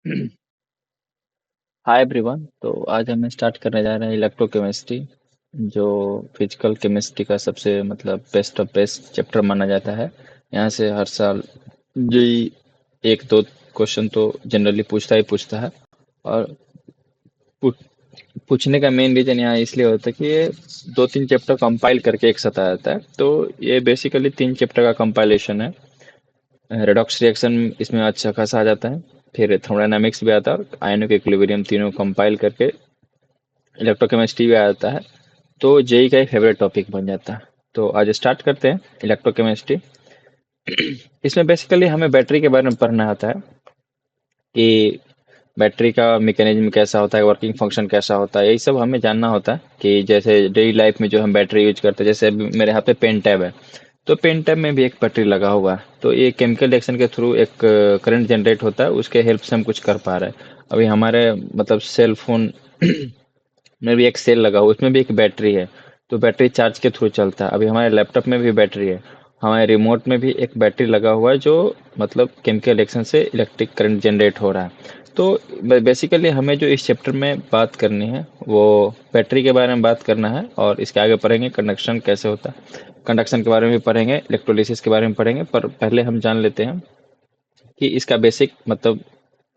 Hi everyone. तो आज हम स्टार्ट करने जा रहे हैं इलेक्ट्रोकेमिस्ट्री, जो फिजिकल केमिस्ट्री का सबसे बेस्ट ऑफ बेस्ट चैप्टर माना जाता है। यहाँ से हर साल जेई एक दो क्वेश्चन तो जनरली पूछता ही पूछता है। और पूछने का मेन रीजन यहाँ इसलिए होता है कि ये दो तीन चैप्टर कंपाइल करके एक साथ आ जाता है। तो ये बेसिकली तीन चैप्टर का कंपाइलेशन है। रेडॉक्स रिएक्शन इसमें अच्छा खासा आ जाता है, फिर थर्मोडायनामिक्स भी आता है और आयनिक इक्विलिब्रियम, तीनों कंपाइल करके इलेक्ट्रोकेमिस्ट्री भी आ जाता है। तो जेई का एक फेवरेट टॉपिक बन जाता है। तो आज स्टार्ट करते हैं इलेक्ट्रोकेमिस्ट्री। इसमें बेसिकली हमें बैटरी के बारे में पढ़ना होता है कि बैटरी का मैकेनिज्म कैसा होता है, वर्किंग फंक्शन कैसा होता है, यही सब हमें जानना होता है। कि जैसे डेली लाइफ में जो हम बैटरी यूज करते हैं, जैसे अभी मेरे हाथ पे पेन टैब है, तो पेन टैब में भी एक बैटरी लगा हुआ है। तो ये केमिकल रिएक्शन के थ्रू एक करंट जनरेट होता है, उसके हेल्प से हम कुछ कर पा रहे हैं। अभी हमारे सेल फोन में भी एक सेल लगा हुआ, उसमें भी एक बैटरी है। तो बैटरी चार्ज के थ्रू चलता है। अभी हमारे लैपटॉप में भी बैटरी है, हमारे रिमोट में भी एक बैटरी लगा हुआ है, जो केमिकल रिएक्शन से इलेक्ट्रिक करंट जनरेट हो रहा है। तो बेसिकली हमें जो इस चैप्टर में बात करनी है वो बैटरी के बारे में बात करना है। और इसके आगे पढ़ेंगे कंडक्शन कैसे होता है, कंडक्शन के बारे में भी पढ़ेंगे, इलेक्ट्रोलिसिस के बारे में पढ़ेंगे। पर पहले हम जान लेते हैं कि इसका बेसिक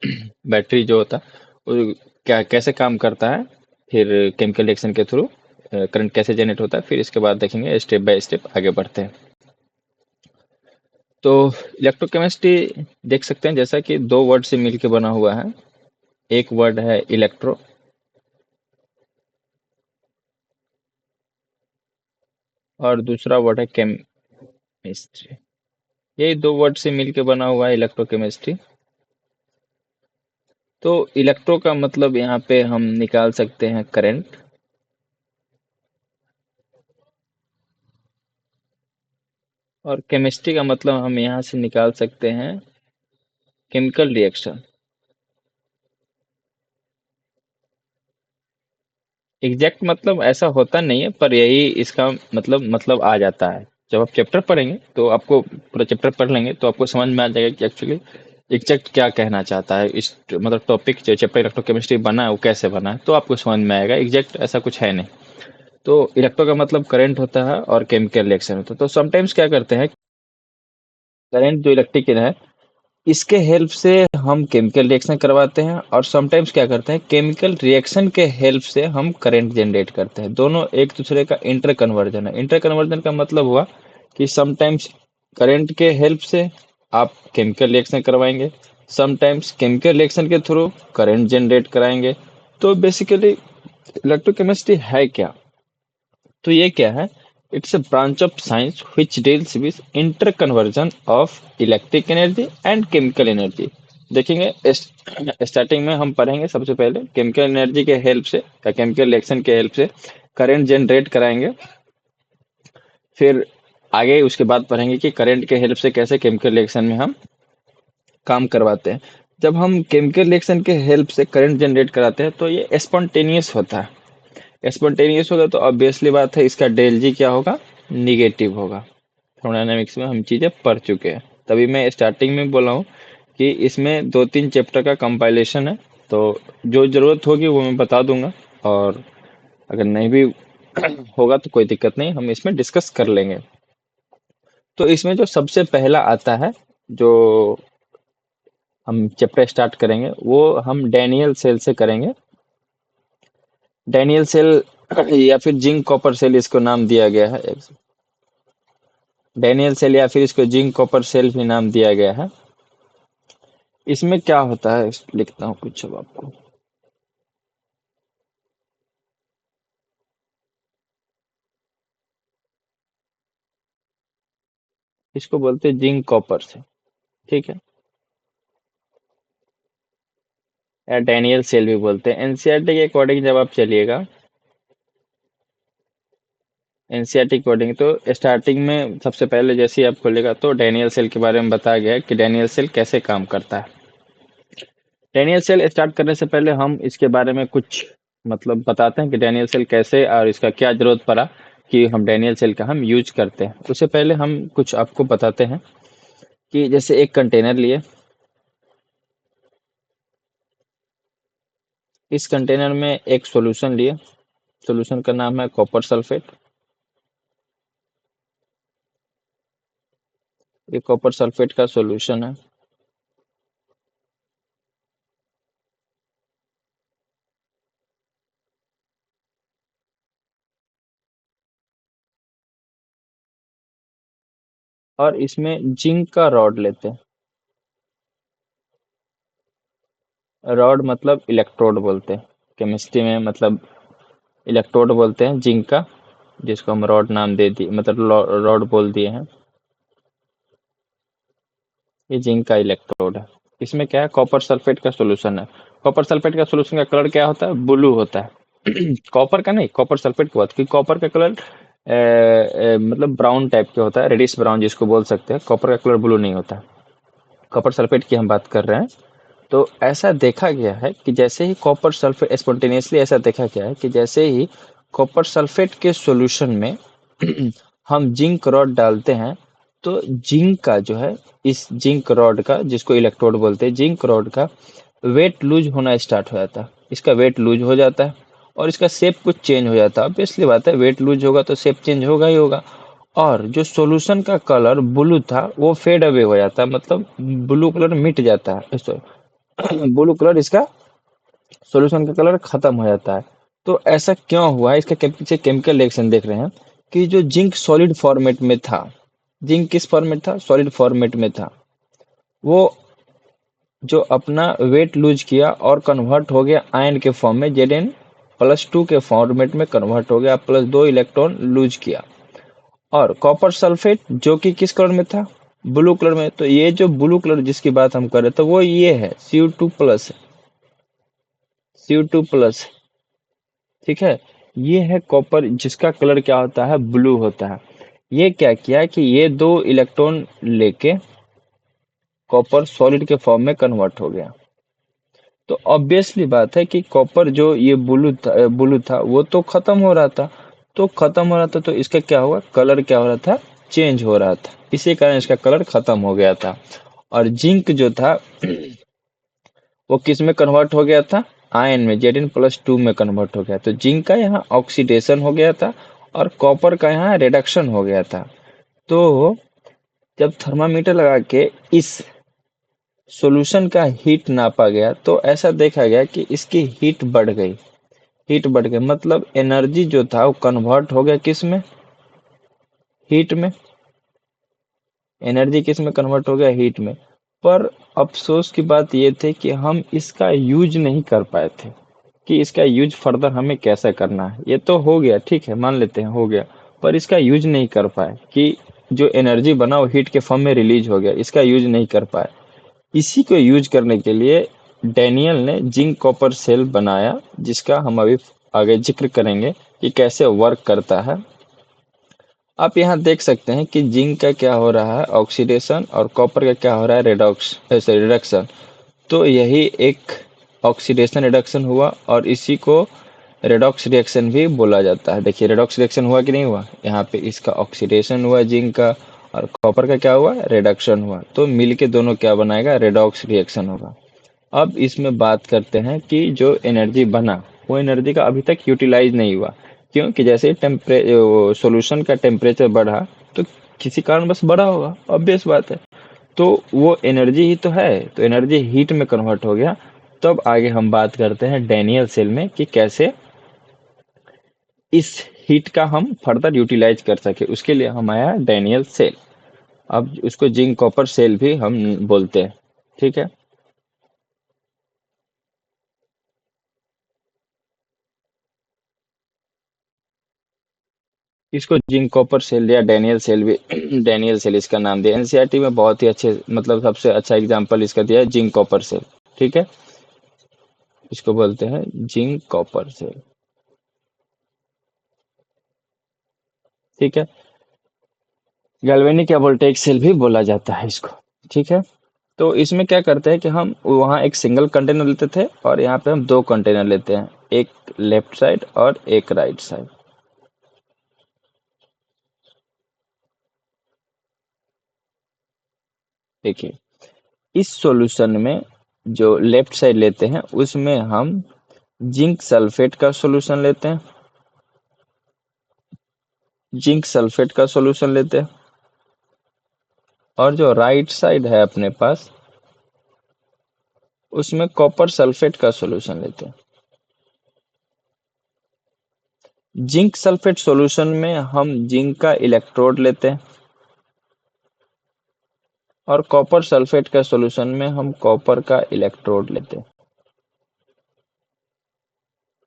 बैटरी जो होता है वो क्या कैसे काम करता है, फिर केमिकल रिएक्शन के थ्रू करंट कैसे जनरेट होता है, फिर इसके बाद देखेंगे स्टेप बाय स्टेप आगे बढ़ते हैं। तो इलेक्ट्रोकेमिस्ट्री देख सकते हैं जैसा कि दो वर्ड से मिलकर बना हुआ है। एक वर्ड है इलेक्ट्रो और दूसरा वर्ड है केमिस्ट्री। यही दो वर्ड से मिलकर बना हुआ है इलेक्ट्रोकेमिस्ट्री। तो इलेक्ट्रो का मतलब यहाँ पे हम निकाल सकते हैं करंट, और केमिस्ट्री का मतलब हम यहाँ से निकाल सकते हैं केमिकल रिएक्शन। एग्जैक्ट मतलब ऐसा होता नहीं है, पर यही इसका मतलब आ जाता है। जब आप चैप्टर पढ़ेंगे तो आपको पूरा चैप्टर पढ़ लेंगे तो आपको समझ में आ जाएगा कि एक्चुअली एग्जैक्ट क्या कहना चाहता है। इस टॉपिक जो चैप्टर इलेक्ट्रोकेमिस्ट्री बना है वो कैसे बना है, तो आपको समझ में आएगा। एग्जैक्ट ऐसा कुछ है नहीं। तो इलेक्ट्रो का मतलब करंट होता है और केमिकल रिएक्शन होता है। तो समटाइम्स क्या करते हैं, करंट जो इलेक्ट्रिक है इसके हेल्प से हम केमिकल रिएक्शन करवाते हैं, और समटाइम्स क्या करते हैं, केमिकल रिएक्शन के हेल्प से हम करंट जनरेट करते हैं। दोनों एक दूसरे का इंटर कन्वर्जन है। इंटर कन्वर्जन का मतलब हुआ कि समटाइम्स करंट के हेल्प से आप केमिकल रिएक्शन करवाएंगे, समटाइम्स केमिकल रिएक्शन के थ्रू करंट जनरेट कराएंगे। तो बेसिकली इलेक्ट्रोकेमिस्ट्री है क्या, तो ये क्या है, it's a branch of science which deals with inter conversion of electric energy and chemical energy. देखेंगे स्टार्टिंग में हम पढ़ेंगे सबसे पहले केमिकल एनर्जी के हेल्प से या केमिकल रिएक्शन के हेल्प से करंट जनरेट कराएंगे। फिर आगे उसके बाद पढ़ेंगे कि करंट के हेल्प से कैसे केमिकल रिएक्शन में हम काम करवाते हैं। जब हम केमिकल रिएक्शन के हेल्प से करंट जनरेट कराते हैं तो ये स्पॉन्टेनियस होता है। स्पॉन्टेनियस होगा तो ऑब्वियसली बात है इसका डेल जी क्या होगा, निगेटिव होगा। थर्मोडायनामिक्स में हम चीजें पढ़ चुके हैं, तभी मैं स्टार्टिंग में बोला हूँ कि इसमें दो तीन चैप्टर का कंपाइलेशन है। तो जो जरूरत होगी वो मैं बता दूंगा, और अगर नहीं भी होगा तो कोई दिक्कत नहीं, हम इसमें डिस्कस कर लेंगे। तो इसमें जो सबसे पहला आता है, जो हम चैप्टर स्टार्ट करेंगे वो हम डैनियल सेल से करेंगे। डैनियल सेल या फिर जिंक कॉपर सेल इसको नाम दिया गया है। डैनियल सेल या फिर इसको जिंक कॉपर सेल भी नाम दिया गया है। इसमें क्या होता है लिखता हूँ कुछ अब आपको। इसको बोलते हैं जिंक कॉपर से, ठीक है, या डैनियल सेल भी बोलते हैं। एनसीईआरटी के अकॉर्डिंग जब आप चलिएगा, एनसीईआरटी के अकॉर्डिंग तो स्टार्टिंग में सबसे पहले जैसे ही आप खोलेगा तो डैनियल सेल के बारे में बताया गया है कि डैनियल सेल कैसे काम करता है। डैनियल सेल स्टार्ट करने से पहले हम इसके बारे में कुछ बताते हैं कि डैनियल सेल कैसे और इसका क्या जरूरत पड़ा कि हम डैनियल सेल का हम यूज करते हैं। उससे पहले हम कुछ आपको बताते हैं कि जैसे एक कंटेनर लिए, इस कंटेनर में एक सॉल्यूशन लिए, सॉल्यूशन का नाम है कॉपर सल्फेट। ये कॉपर सल्फेट का सॉल्यूशन है। और इसमें जिंक का रॉड लेते हैं। रॉड मतलब इलेक्ट्रोड बोलते हैं केमिस्ट्री में, मतलब इलेक्ट्रोड बोलते हैं जिंक का, जिसको हम रॉड नाम दे दिए, मतलब रॉड बोल दिए हैं। ये जिंक का इलेक्ट्रोड है। इसमें क्या है, कॉपर सल्फेट का सॉल्यूशन है। कॉपर सल्फेट का सॉल्यूशन का कलर क्या होता है, ब्लू होता है। कॉपर का नहीं, कॉपर सल्फेट की बात की, कॉपर का कलर मतलब ब्राउन टाइप के होता है, रेडिश ब्राउन जिसको बोल सकते हैं। कॉपर का कलर ब्लू नहीं होता है। कॉपर सल्फेट की हम बात कर रहे हैं। तो ऐसा देखा गया है कि जैसे ही कॉपर सल्फेट स्पॉन्टेनियसली, ऐसा देखा गया है कि जैसे ही कॉपर सल्फेट के सॉल्यूशन में हम जिंक रॉड डालते हैं, तो जिंक का जो है, इस जिंक रॉड का, जिसको इलेक्ट्रोड बोलते हैं, जिंक रॉड का वेट लूज होना स्टार्ट हो जाता है। इसका वेट लूज हो जाता है और इसका शेप कुछ चेंज हो जाता है। ऑब्वियसली बात है, वेट लूज होगा तो शेप चेंज होगा ही होगा। और जो सॉल्यूशन का कलर ब्लू था वो फेड अवे हो जाता है, मतलब ब्लू कलर मिट जाता है। ब्लू कलर, इसका सॉल्यूशन का कलर खत्म हो जाता है। तो ऐसा क्यों हुआ है, इसका पीछे केमिकल रिएक्शन देख रहे हैं कि जो जिंक सॉलिड फॉर्मेट में था, जिंक किस फॉर्मेट था, सॉलिड फॉर्मेट में था, वो जो अपना वेट लूज किया और कन्वर्ट हो गया आयन के फॉर्म में, Zn+2 के फॉर्मेट में कन्वर्ट हो गया, +2 इलेक्ट्रॉन लूज किया। और कॉपर सल्फेट जो कि किस कलर में था, ब्लू कलर में। तो ये जो ब्लू कलर जिसकी बात हम कर रहे थे वो ये है, Cu2+, Cu2+। ठीक है, ये है कॉपर जिसका कलर क्या होता है, ब्लू होता है। ये क्या किया कि ये दो इलेक्ट्रॉन लेके कॉपर सॉलिड के फॉर्म में कन्वर्ट हो गया। तो ऑब्वियसली बात है कि कॉपर जो ये ब्लू था वो तो खत्म हो रहा था। तो खत्म हो रहा था तो इसका क्या हुआ, कलर क्या हो रहा था, चेंज हो रहा था। इसी कारण इसका कलर खत्म हो गया था। और जिंक जो था वो किस में कन्वर्ट हो गया था, आयन में, Zn+2 में कन्वर्ट हो गया। तो जिंक का यहाँ ऑक्सीडेशन हो गया था और कॉपर का यहाँ रिडक्शन हो गया था। तो जब थर्मामीटर लगा के इस सॉल्यूशन का हीट नापा गया तो ऐसा देखा गया कि इसकी हीट बढ़ गई। हीट बढ़ गई मतलब एनर्जी जो था वो कन्वर्ट हो गया किस में, हीट में। एनर्जी किस में कन्वर्ट हो गया, हीट में। पर अफसोस की बात ये थी कि हम इसका यूज नहीं कर पाए थे, कि इसका यूज फर्दर हमें कैसे करना है। ये तो हो गया, ठीक है, मान लेते हैं हो गया, पर इसका यूज नहीं कर पाए कि जो एनर्जी बना वो हीट के फॉर्म में रिलीज हो गया, इसका यूज नहीं कर पाए। इसी को यूज करने के लिए डैनियल ने जिंक कॉपर सेल बनाया, जिसका हम अभी आगे जिक्र करेंगे कि कैसे वर्क करता है। आप यहाँ देख सकते हैं कि जिंक का क्या हो रहा है, ऑक्सीडेशन, और कॉपर का क्या हो रहा है, रिडक्शन। तो यही एक ऑक्सीडेशन रिडक्शन हुआ और इसी को रेडॉक्स रिएक्शन भी बोला जाता है। देखिए रेडॉक्स रिएक्शन हुआ कि नहीं हुआ, यहाँ पे इसका ऑक्सीडेशन हुआ जिंक का, और कॉपर का क्या हुआ, रिडक्शन हुआ। तो मिलके दोनों क्या बनाएगा, रेडॉक्स रिएक्शन होगा। अब इसमें बात करते हैं कि जो एनर्जी बना वो एनर्जी का अभी तक यूटिलाइज नहीं हुआ। क्योंकि जैसे सॉल्यूशन का टेम्परेचर बढ़ा तो किसी कारण बस बढ़ा होगा, ऑब्वियस बात है। तो वो एनर्जी ही तो है, तो एनर्जी हीट में कन्वर्ट हो गया। तब आगे हम बात करते हैं डैनियल सेल में कि कैसे इस हीट का हम फर्दर यूटिलाइज कर सके, उसके लिए हम आया डैनियल सेल। अब उसको जिंक कॉपर सेल भी हम बोलते हैं। ठीक है, इसको जिंक कॉपर सेल या डैनियल सेल भी डैनियल सेल इसका नाम दिया। एनसीईआरटी में बहुत ही अच्छे, मतलब सबसे अच्छा एग्जांपल इसका दिया है जिंक कॉपर सेल। ठीक है, इसको बोलते हैं जिंक कॉपर सेल। ठीक है, गैल्वेनिक या वोल्टेइक सेल भी बोला जाता है इसको। ठीक है, तो इसमें क्या करते हैं कि हम वहाँ एक सिंगल कंटेनर लेते थे और यहाँ पे हम दो कंटेनर लेते हैं, एक लेफ्ट साइड और एक राइट साइड। देखिए, इस सॉल्यूशन में जो लेफ्ट साइड लेते हैं उसमें हम जिंक सल्फेट का सॉल्यूशन लेते हैं, जिंक सल्फेट का सॉल्यूशन लेते हैं, और जो राइट साइड है अपने पास उसमें कॉपर सल्फेट का सॉल्यूशन लेते हैं। जिंक सल्फेट सॉल्यूशन में हम जिंक का इलेक्ट्रोड लेते हैं और कॉपर सल्फेट का सॉल्यूशन में हम कॉपर का इलेक्ट्रोड लेते हैं।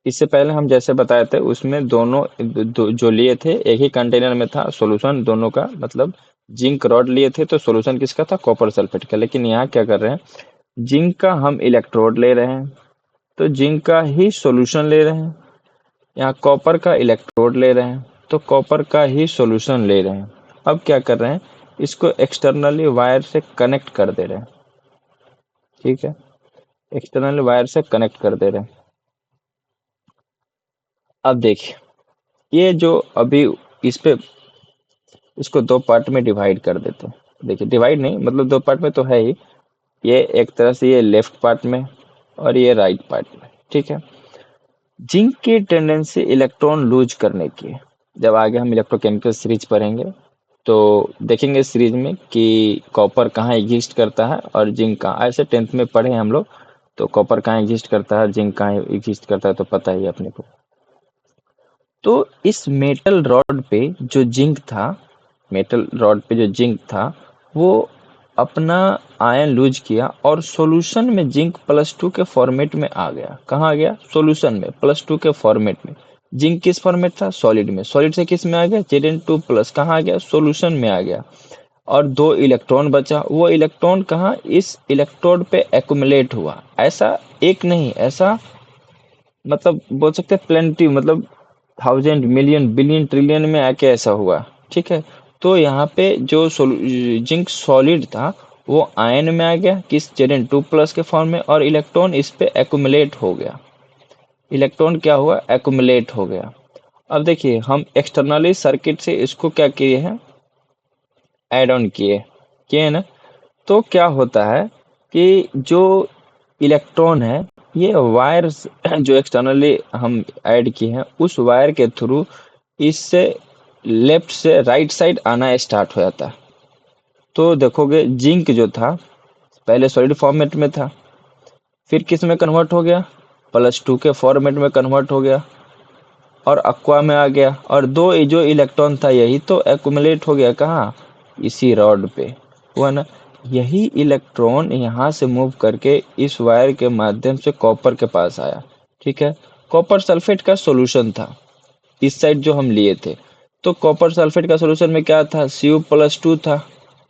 इससे पहले हम जैसे बताए थे उसमें दोनों जो लिए थे एक ही कंटेनर में था सॉल्यूशन दोनों का, मतलब जिंक रॉड लिए थे तो सॉल्यूशन किसका था, कॉपर सल्फेट का। लेकिन यहाँ क्या कर रहे हैं, जिंक का हम इलेक्ट्रोड ले रहे हैं तो जिंक का ही सॉल्यूशन ले रहे हैं, यहाँ कॉपर का इलेक्ट्रोड ले रहे हैं तो कॉपर का ही सॉल्यूशन ले रहे हैं। अब क्या कर रहे हैं, इसको एक्सटर्नली वायर से कनेक्ट कर दे रहे हैं। ठीक है, एक्सटर्नली वायर से कनेक्ट कर दे रहे हैं। अब देखिए, ये जो अभी इस पे इसको दो पार्ट में डिवाइड कर देते हैं। देखिए, डिवाइड नहीं मतलब दो पार्ट में तो है ही, ये एक तरह से ये लेफ्ट पार्ट में और ये राइट पार्ट में। ठीक है, जिंक की टेंडेंसी इलेक्ट्रॉन लूज करने की है। जब आगे हम इलेक्ट्रोकेमिकल सीरीज पढ़ेंगे तो देखेंगे सीरीज में कि कॉपर कहाँ एग्जिस्ट करता है और जिंक कहाँ। ऐसे 10th में पढ़े हम लोग, तो कॉपर कहाँ एग्जिस्ट करता है, जिंक कहाँ एग्जिस्ट करता है, तो पता ही है अपने को। तो इस मेटल रॉड पे जो जिंक था, मेटल रॉड पे जो जिंक था वो अपना आयन लूज किया और सॉल्यूशन में जिंक +2 के फॉर्मेट में आ गया। कहाँ आ गया, सॉल्यूशन में +2 के फॉर्मेट में। जिंक किस फॉर्मेट था, सॉलिड में। सॉलिड से किस में आ गया, Zn2+। कहाँ आ गया, सॉल्यूशन में आ गया। और दो इलेक्ट्रॉन बचा, वो इलेक्ट्रॉन कहाँ, इस इलेक्ट्रोड पे एक्युमुलेट हुआ। ऐसा एक नहीं, ऐसा मतलब बोल सकते हैं प्लेंटी, मतलब 1000 मिलियन बिलियन ट्रिलियन में आके ऐसा हुआ। ठीक है, तो यहाँ पे जो जिंक सॉलिड था वो आयन में आ गया किस, Zn2+ के फॉर्म में, और इलेक्ट्रॉन इस पे एक्युमुलेट हो गया। इलेक्ट्रॉन क्या हुआ, एक्युमुलेट हो गया। अब देखिए, हम एक्सटर्नली सर्किट से इसको क्या किए हैं, ऐड ऑन किए किए हैं ना। तो क्या होता है कि जो इलेक्ट्रॉन है ये वायर जो एक्सटर्नली हम ऐड किए हैं उस वायर के थ्रू इससे लेफ्ट से राइट साइड आना स्टार्ट हो जाता है। तो देखोगे जिंक जो था पहले सॉलिड फॉर्मेट में था, फिर किस में कन्वर्ट हो गया, +2 के फॉर्मेट में कन्वर्ट हो गया और अक्वा में आ गया। और दो जो इलेक्ट्रॉन था यही तो एक्युमुलेट हो गया कहाँ, इसी रॉड पे हुआ ना। यही इलेक्ट्रॉन यहाँ से मूव करके इस वायर के माध्यम से कॉपर के पास आया। ठीक है, कॉपर सल्फेट का सॉल्यूशन था इस साइड जो हम लिए थे। तो कॉपर सल्फेट का सॉल्यूशन में क्या था, Cu+2 था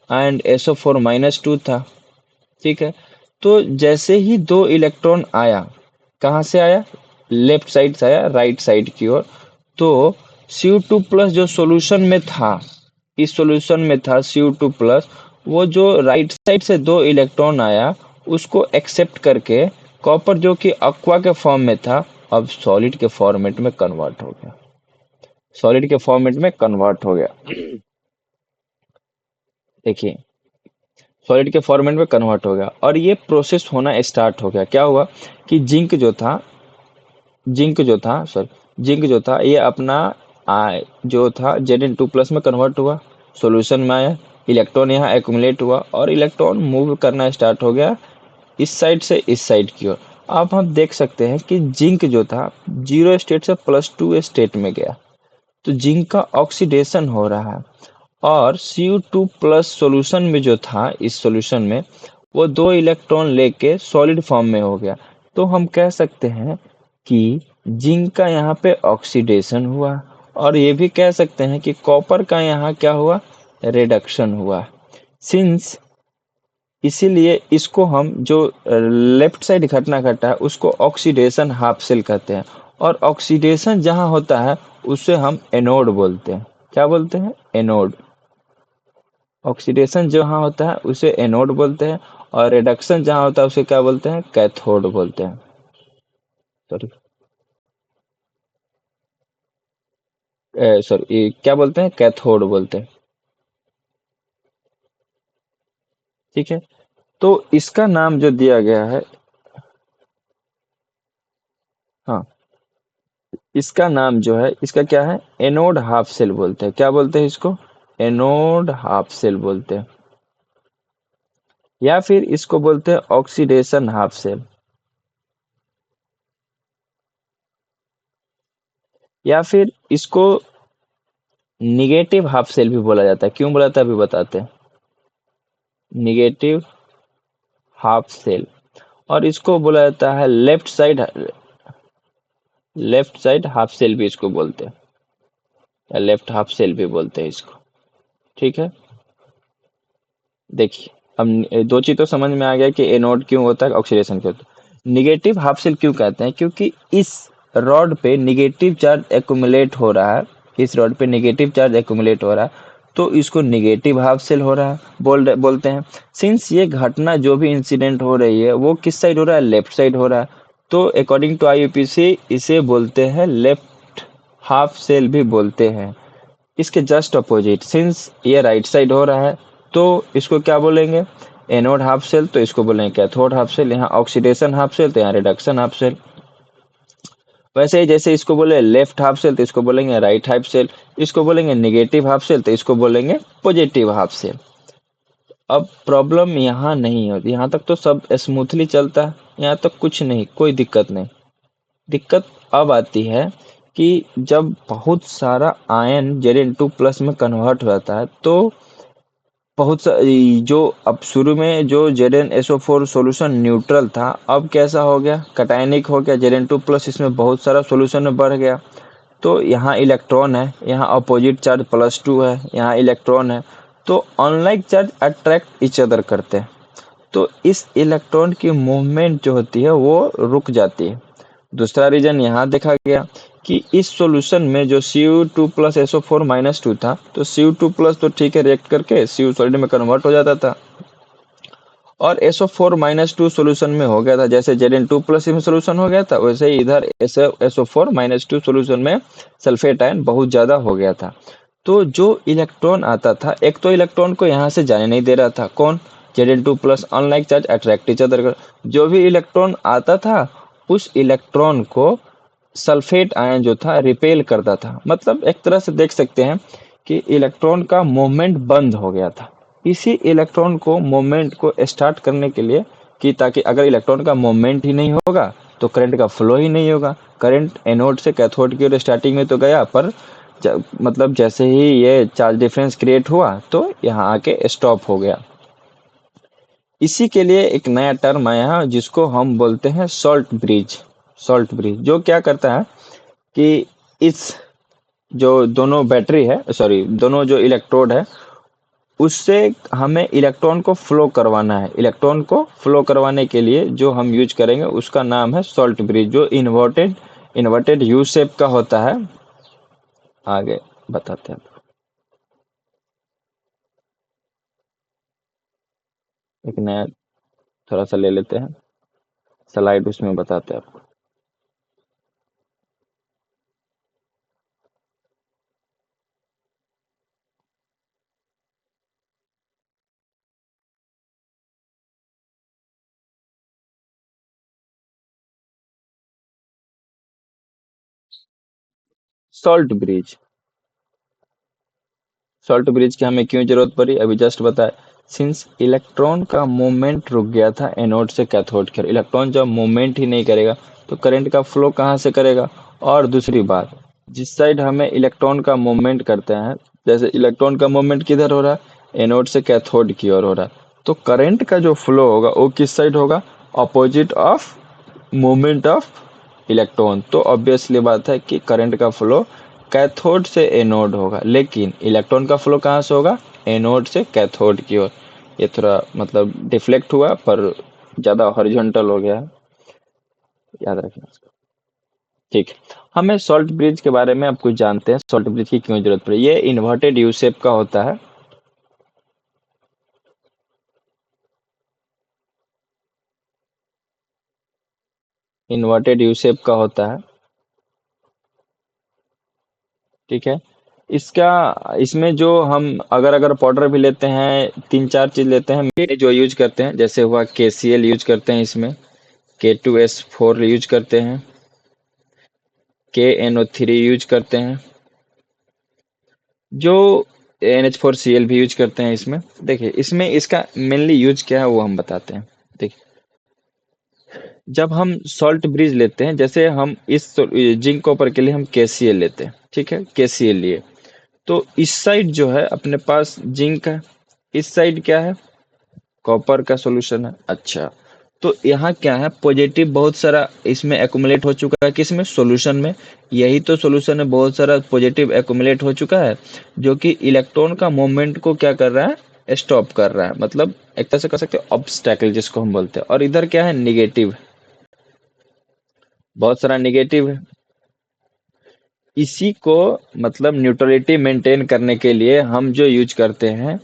एंड SO4-2 था। ठीक है, तो जैसे ही दो इलेक्ट्रॉन आया, कहाँ से आया, लेफ्ट साइड से आया राइट साइड की ओर। तो Cu2+ जो सॉल्यूशन में था, इस सॉल्यूशन में था Cu2+, वो जो राइट साइड से दो इलेक्ट्रॉन आया उसको एक्सेप्ट करके कॉपर जो कि अक्वा के फॉर्म में था अब सॉलिड के फॉर्मेट में कन्वर्ट हो गया, सॉलिड के फॉर्मेट में कन्वर्ट हो गया। देखिए, सॉलिड के फॉर्मेट में कन्वर्ट हो गया और ये प्रोसेस होना स्टार्ट हो गया। क्या हुआ कि जिंक जो था ये अपना जो था Zn2+ में कन्वर्ट हुआ, सॉल्यूशन में आया, इलेक्ट्रॉन यहाँ एक्युमुलेट हुआ और इलेक्ट्रॉन मूव करना स्टार्ट हो गया इस साइड से इस साइड की ओर। अब हम देख सकते हैं कि जिंक जो था 0 स्टेट से +2 स्टेट में गया, तो जिंक का ऑक्सीडेशन हो रहा है। और Cu2+ सॉल्यूशन में जो था, इस सॉल्यूशन में वो दो इलेक्ट्रॉन लेके सॉलिड फॉर्म में हो गया। तो हम कह सकते हैं कि जिंक का यहाँ पे ऑक्सीडेशन हुआ और ये भी कह सकते हैं कि कॉपर का यहाँ क्या हुआ, रिडक्शन हुआ। सिंस इसीलिए इसको हम जो लेफ्ट साइड घटना घटा है उसको ऑक्सीडेशन हाफ सेल कहते हैं। और ऑक्सीडेशन जहाँ होता है उसे हम एनोड बोलते हैं। क्या बोलते हैं, एनोड। ऑक्सीडेशन जहाँ होता है उसे एनोड बोलते हैं और रिडक्शन जहाँ होता है उसे क्या बोलते हैं, कैथोड बोलते हैं। सॉरी, सॉरी क्या बोलते हैं, कैथोड बोलते हैं। ठीक है, तो इसका नाम जो दिया गया है, हाँ, इसका नाम जो है, इसका क्या है, एनोड हाफ सेल बोलते हैं। क्या बोलते हैं इसको? एनोड हाफ सेल बोलते हैं, या फिर इसको बोलते हैं ऑक्सीडेशन हाफ सेल, या फिर इसको निगेटिव हाफ सेल भी बोला जाता है। क्यों बोला जाता है अभी बताते हैं। निगेटिव हाफ सेल, और इसको बोला जाता है लेफ्ट साइड हाफ सेल भी इसको बोलते हैं, या लेफ्ट हाफ सेल भी बोलते हैं इसको। ठीक है, देखिए, अब दो चीज तो समझ में आ गया कि एनोड क्यों होता है, ऑक्सीडेशन क्यों होता है। निगेटिव हाफ सेल क्यों कहते हैं? क्योंकि इस रॉड पे निगेटिव चार्ज एक्यूमुलेट हो रहा है, इस रॉड पे नेगेटिव चार्ज एक्यूमुलेट हो रहा है, तो इसको निगेटिव हाफ सेल हो रहा है, बोलते हैं। सिंस ये घटना जो भी इंसिडेंट हो रही है वो किस साइड हो रहा है, लेफ्ट साइड हो रहा है, तो अकॉर्डिंग टू आईयूपीएसी इसे बोलते हैं लेफ्ट हाफ सेल भी बोलते हैं। इसके जस्ट अपोजिट, सिंस ये राइट साइड हो रहा है, तो इसको क्या बोलेंगे, एनोड हाफ सेल, तो इसको बोलेंगे कैथोड हाफ सेल। यहाँ ऑक्सीडेशन हाफ सेल, तो यहाँ रिडक्शन हाफ सेल। वैसे ही जैसे इसको बोले लेफ्ट हाफ सेल, तो इसको बोलेंगे राइट हाफ सेल। इसको बोलेंगे निगेटिव हाफ सेल, तो इसको बोलेंगे पॉजिटिव हाफ सेल। अब प्रॉब्लम यहाँ नहीं होती, यहाँ तक तो सब स्मूथली चलता है, यहाँ तक कुछ नहीं, कोई दिक्कत नहीं। दिक्कत अब आती है कि जब बहुत सारा आयन Zn2+ में कन्वर्ट हो जाता है, तो बहुत सा जो अब शुरू में जो ZnSO4 सॉल्यूशन न्यूट्रल था, अब कैसा हो गया, कटायनिक हो गया। Zn2+, इसमें बहुत सारा सॉल्यूशन में बढ़ गया, तो यहाँ इलेक्ट्रॉन है, यहाँ अपोजिट चार्ज +2 है, यहाँ इलेक्ट्रॉन है, तो unlike charge attract each other करते हैं, तो इस इलेक्ट्रॉन की मूवमेंट जो होती है वो रुक जाती है। दूसरा रीजन यहाँ देखा गया कि इस सॉल्यूशन में जो Cu2+SO4-2 था, तो Cu2+ तो ठीक है, रिएक्ट करके Cu सॉलिड में कन्वर्ट हो जाता था, और SO4-2 सॉल्यूशन में हो गया था। जैसे Zn2+ में सॉल्यूशन हो गया था, वैसे ही इधर SO4-2 सॉल्यूशन में सल्फेट आयन बहुत ज़्यादा हो गया था। तो जो इलेक्ट्रॉन आता था, एक तो इलेक्ट्रॉन को यहाँ से जाने नहीं दे रहा था, कौन, Zn2+, unlike charge attract each other. जो भी इलेक्ट्रॉन आता था, उस इलेक्ट्रॉन को सल्फेट आयन जो था रिपेल करता था। मतलब एक तरह से देख सकते हैं कि इलेक्ट्रॉन का मूवमेंट बंद हो गया था। इसी इलेक्ट्रॉन को मूवमेंट को स्टार्ट करने के लिए, कि ताकि अगर इलेक्ट्रॉन का मूवमेंट ही नहीं होगा तो करंट का फ्लो ही नहीं होगा। करंट एनोड से कैथोड की ओर स्टार्टिंग में तो गया, पर मतलब जैसे ही ये चार्ज डिफरेंस क्रिएट हुआ तो यहाँ आके स्टॉप हो गया। इसी के लिए एक नया टर्म आया है जिसको हम बोलते हैं सॉल्ट ब्रिज। सॉल्ट ब्रिज जो क्या करता है कि इस जो दोनों बैटरी है, सॉरी, दोनों जो इलेक्ट्रोड है, उससे हमें इलेक्ट्रॉन को फ्लो करवाना है। इलेक्ट्रॉन को फ्लो करवाने के लिए जो हम यूज करेंगे उसका नाम है सॉल्ट ब्रिज, जो इन्वर्टेड यू शेप का होता है। आगे बताते हैं। एक नया थोड़ा सा ले लेते हैं स्लाइड, उसमें बताते हैं आपको। सॉल्ट ब्रिज, सॉल्ट ब्रिज की हमें क्यों जरूरत पड़ी अभी जस्ट बताए। सिंस इलेक्ट्रॉन का मूवमेंट रुक गया था एनोड से कैथोड की ओर, इलेक्ट्रॉन जब मूवमेंट ही नहीं करेगा तो करंट का फ्लो कहाँ से करेगा। और दूसरी बात, जिस साइड हमें इलेक्ट्रॉन का मूवमेंट करते हैं, जैसे इलेक्ट्रॉन का मूवमेंट किधर हो रहा है, एनोड से कैथोड की ओर हो रहा है, तो करंट का जो फ्लो होगा वो किस साइड होगा, opposite of movement of electron. तो ऑब्वियसली बात है कि करंट का फ्लो कैथोड से एनोड होगा, लेकिन इलेक्ट्रॉन का फ्लो कहाँ से होगा, एनोड से कैथोड की ओर। ये थोड़ा मतलब डिफ्लेक्ट हुआ, पर ज़्यादा हॉरिजॉन्टल हो गया है, याद रखना इसको। ठीक है, हमें सॉल्ट ब्रिज के बारे में अब कुछ जानते हैं, सॉल्ट ब्रिज की क्यों जरूरत पड़ी। ये इन्वर्टेड यू शेप का होता है। इन्वर्टेड यू शेप का होता है, ठीक है। इसका इसमें जो हम अगर अगर पाउडर भी लेते हैं, तीन चार चीज लेते हैं ये जो यूज करते हैं, जैसे हुआ KCl यूज करते हैं, इसमें K2S4 यूज करते हैं, KNO3 यूज करते हैं, जो NH4Cl भी यूज करते हैं इसमें। देखिए इसमें इसका मेनली यूज क्या है वो हम बताते हैं। देखिए जब हम सॉल्ट ब्रिज लेते हैं, जैसे हम इस जिंक कॉपर के लिए हम KCl लेते हैं, ठीक है, KCl लिए, तो इस साइड जो है अपने पास जिंक है, इस साइड क्या है, कॉपर का सॉल्यूशन है। अच्छा, तो यहाँ क्या है, पॉजिटिव बहुत सारा इसमें एक्युमुलेट हो चुका है, किसमें, सॉल्यूशन में। यही तो सॉल्यूशन है, बहुत सारा पॉजिटिव एक्युमुलेट हो चुका है, जो कि इलेक्ट्रॉन का मूवमेंट को क्या कर रहा है, स्टॉप कर रहा है, मतलब एक तरह से कह सकते हैं ऑब्स्टैकल जिसको हम बोलते हैं। और इधर क्या है, निगेटिव, बहुत सारा निगेटिव है। इसी को मतलब न्यूट्रलिटी मेंटेन करने के लिए हम जो यूज करते हैं,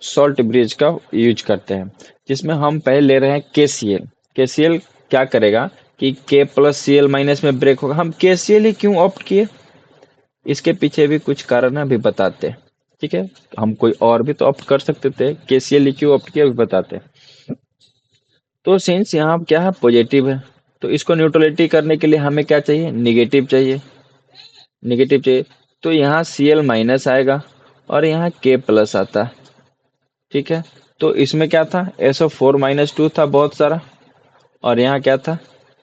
सॉल्ट ब्रिज का यूज करते हैं, जिसमें हम पहले ले रहे हैं KCl। KCl क्या करेगा कि K+Cl- में ब्रेक होगा। हम KCl ही क्यों ऑप्ट किए, इसके पीछे भी कुछ कारण है, अभी बताते हैं। ठीक है, हम कोई और भी तो ऑप्ट कर सकते थे, KCl ही क्यों ऑप्ट किया अभी बताते हैं। तो सिंस यहाँ क्या है, पॉजिटिव है, तो इसको न्यूट्रलिटी करने के लिए हमें क्या चाहिए, निगेटिव चाहिए, निगेटिव चाहिए। तो यहाँ Cl- आएगा और यहाँ K+ आता है, ठीक है। तो इसमें क्या था, SO4-2 था बहुत सारा, और यहाँ क्या था,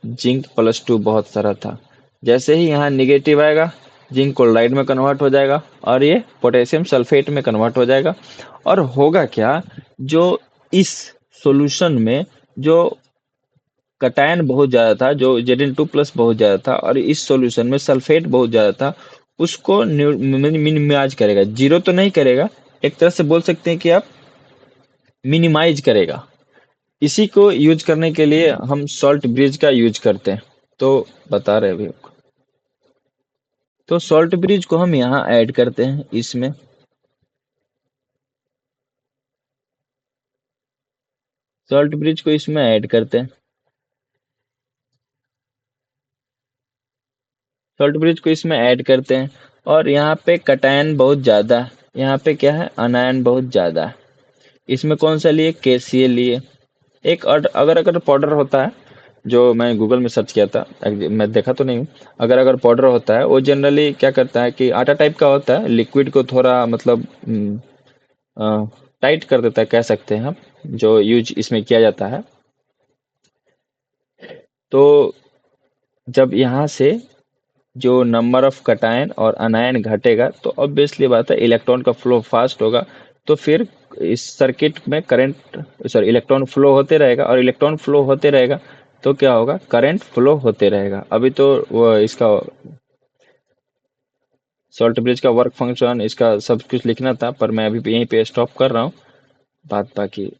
जिंक+2 बहुत सारा था। जैसे ही यहाँ निगेटिव आएगा, जिंक क्लोराइड में कन्वर्ट हो जाएगा और ये पोटेशियम सल्फेट में कन्वर्ट हो जाएगा। और होगा क्या, जो इस सॉल्यूशन में जो कटायन बहुत ज्यादा था, जो Zn2+ बहुत ज्यादा था, और इस सॉल्यूशन में सल्फेट बहुत ज्यादा था, उसको मिनिमाइज करेगा, जीरो तो नहीं करेगा, एक तरह से बोल सकते हैं कि आप मिनिमाइज करेगा। इसी को यूज करने के लिए हम सॉल्ट ब्रिज का यूज करते हैं। तो बता रहे अभी आपको। तो सॉल्ट ब्रिज को हम यहाँ ऐड करते हैं इसमें, सॉल्ट ब्रिज को इसमें ऐड करते हैं, सॉल्ट ब्रिज को इसमें ऐड करते हैं। और यहाँ पे कटायन बहुत ज्यादा है, यहाँ पे क्या है, अनायन बहुत ज्यादा है। इसमें कौन सा लिए, KCl लिए। एक और अगर अगर पाउडर होता है, जो मैं गूगल में सर्च किया था, मैं देखा तो नहीं हूँ, अगर अगर पाउडर होता है वो जनरली क्या करता है कि आटा टाइप का होता है, लिक्विड को थोड़ा मतलब टाइट कर देता है, कह सकते हैं हम, जो यूज इसमें किया जाता है। तो जब यहाँ से जो नंबर ऑफ कटायन और अनायन घटेगा, तो ऑब्वियसली बात है इलेक्ट्रॉन का फ्लो फास्ट होगा, तो फिर इस सर्किट में करंट, सॉरी, इलेक्ट्रॉन फ्लो होते रहेगा, और इलेक्ट्रॉन फ्लो होते रहेगा तो क्या होगा, करंट फ्लो होते रहेगा। अभी तो वो इसका सॉल्ट ब्रिज का वर्क फंक्शन, इसका सब कुछ लिखना था, पर मैं अभी यहीं पे स्टॉप कर रहा हूँ, बात बाकी